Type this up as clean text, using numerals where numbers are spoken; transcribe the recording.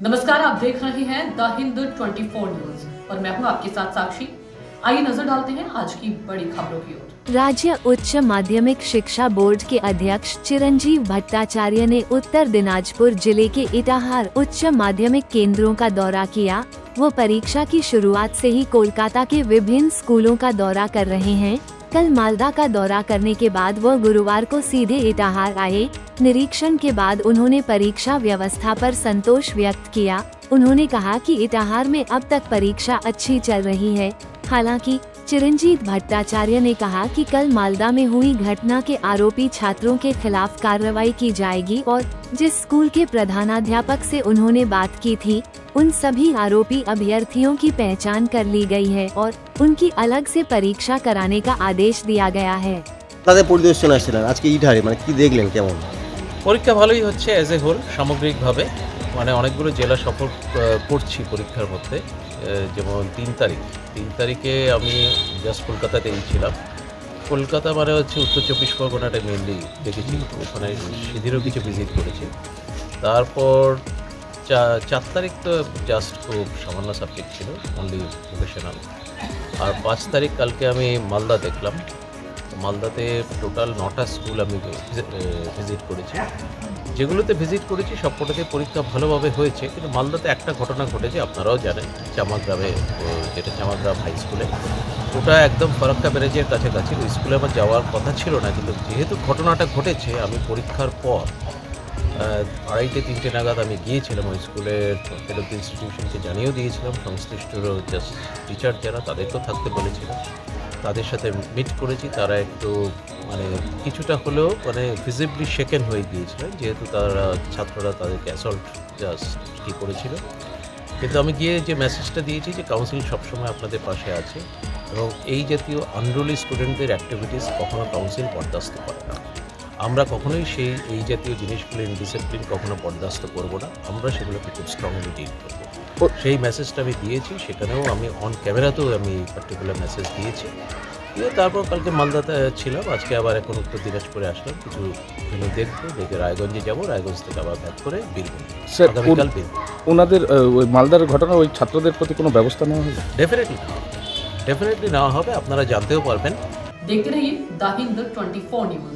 नमस्कार, आप देख रहे हैं द हिंद 24 न्यूज और मैं हूं आपके साथ साक्षी। आइए नजर डालते हैं आज की बड़ी खबरों की ओर। राज्य उच्च माध्यमिक शिक्षा बोर्ड के अध्यक्ष चिरंजीव भट्टाचार्य ने उत्तर दिनाजपुर जिले के इटाहार उच्च माध्यमिक केंद्रों का दौरा किया। वो परीक्षा की शुरुआत से ही कोलकाता के विभिन्न स्कूलों का दौरा कर रहे हैं। कल मालदा का दौरा करने के बाद वो गुरुवार को सीधे इटाहार आए। निरीक्षण के बाद उन्होंने परीक्षा व्यवस्था पर संतोष व्यक्त किया। उन्होंने कहा कि इटाहार में अब तक परीक्षा अच्छी चल रही है। हालांकि चिरंजीव भट्टाचार्य ने कहा कि कल मालदा में हुई घटना के आरोपी छात्रों के खिलाफ कार्रवाई की जाएगी और जिस स्कूल के प्रधानाध्यापक से उन्होंने बात की थी, उन सभी आरोपी अभ्यर्थियों की पहचान कर ली गई है और उनकी अलग से परीक्षा कराने का आदेश दिया गया है। পরীক্ষা ভালোই হচ্ছে এজ এ হোল সামগ্রিকভাবে, মানে অনেকগুলো জেলা সফর করছি পরীক্ষার মধ্যে। যেমন 3 তারিখে আমি জাস্ট কলকাতাতেই ছিলাম। কলকাতা মানে হচ্ছে উত্তর 24 পরগনাটা মেনলি দেখেছি, ওখানে সিধিরও কিছু ভিজিট করেছি। তারপর 4 তারিখ তো জাস্ট খুব সামান্য সাবজেক্ট ছিল, অনলি প্রফেশনাল। আর 5 তারিখ কালকে আমি মালদা দেখলাম। মালদাতে টোটাল 9টা স্কুল আমি ভিজিট করেছি। যেগুলোতে ভিজিট করেছি সবকটাতে পরীক্ষা ভালোভাবে হয়েছে, কিন্তু মালদাতে একটা ঘটনা ঘটেছে, আপনারাও জানেন, চামাগ্রামে, যেটা চামাগ্রাম হাই স্কুলে। ওটা একদম ফরাক্কা ব্যারেজের কাছাকাছি। ওই স্কুলে আমার যাওয়ার কথা ছিল না, কিন্তু যেহেতু ঘটনাটা ঘটেছে আমি পরীক্ষার পর 2:30-3টে নাগাদ আমি গিয়েছিলাম ওই স্কুলের হেড অফ দ্য ইনস্টিটিউশনকে জানিয়েও দিয়েছিলাম। সংশ্লিষ্টরও জাস্ট টিচার যারা, তাদেরকেও থাকতে বলেছিলাম। তাদের সাথে মিট করেছি। তারা একটু মানে কিছুটা হলেও মানে ভিজিবলি শেকেন হয়ে গিয়েছিলেন, যেহেতু তারা ছাত্ররা তাদেরকে অ্যাসল্ট জাস্ট কী করেছিল। কিন্তু আমি গিয়ে যে মেসেজটা দিয়েছি যে কাউন্সিল সবসময় আপনাদের পাশে আছে এবং এই জাতীয় আনরুলি স্টুডেন্টদের অ্যাক্টিভিটিস কখনো কাউন্সিল বরদাস্ত করে না। আমরা কখনোই এই জাতীয় জিনিসগুলো ইনডিসিপ্লিন কখনো বরদাস্ত করব না। আমরা সেগুলোকে খুব স্ট্রংলি ডিল করবো। সেই মেসেজটা আমি দিয়েছি, সেখানেও আমি অন ক্যামেরাতেও আমি পার্টিকুলার মেসেজ দিয়েছি। দিয়ে তারপর কালকে মালদাতে ছিলাম, আজকে আবার এখন উত্তর দিনাজপুরে আসলাম। কিছু ভেন্যু দেখবো, দেখে রায়গঞ্জে যাবো, রায়গঞ্জ থেকে আবার ব্যাক করে বীরভূম। আগামীকাল বীরভূম। ওনাদের ওই মালদার ঘটনা ওই ছাত্রদের প্রতি কোনো ব্যবস্থা নেওয়া হবে? ডেফিনেটলি নেওয়া হবে। আপনারা জানতেও পারবেন। देखते रहिए द हिंद 24 न्यूज।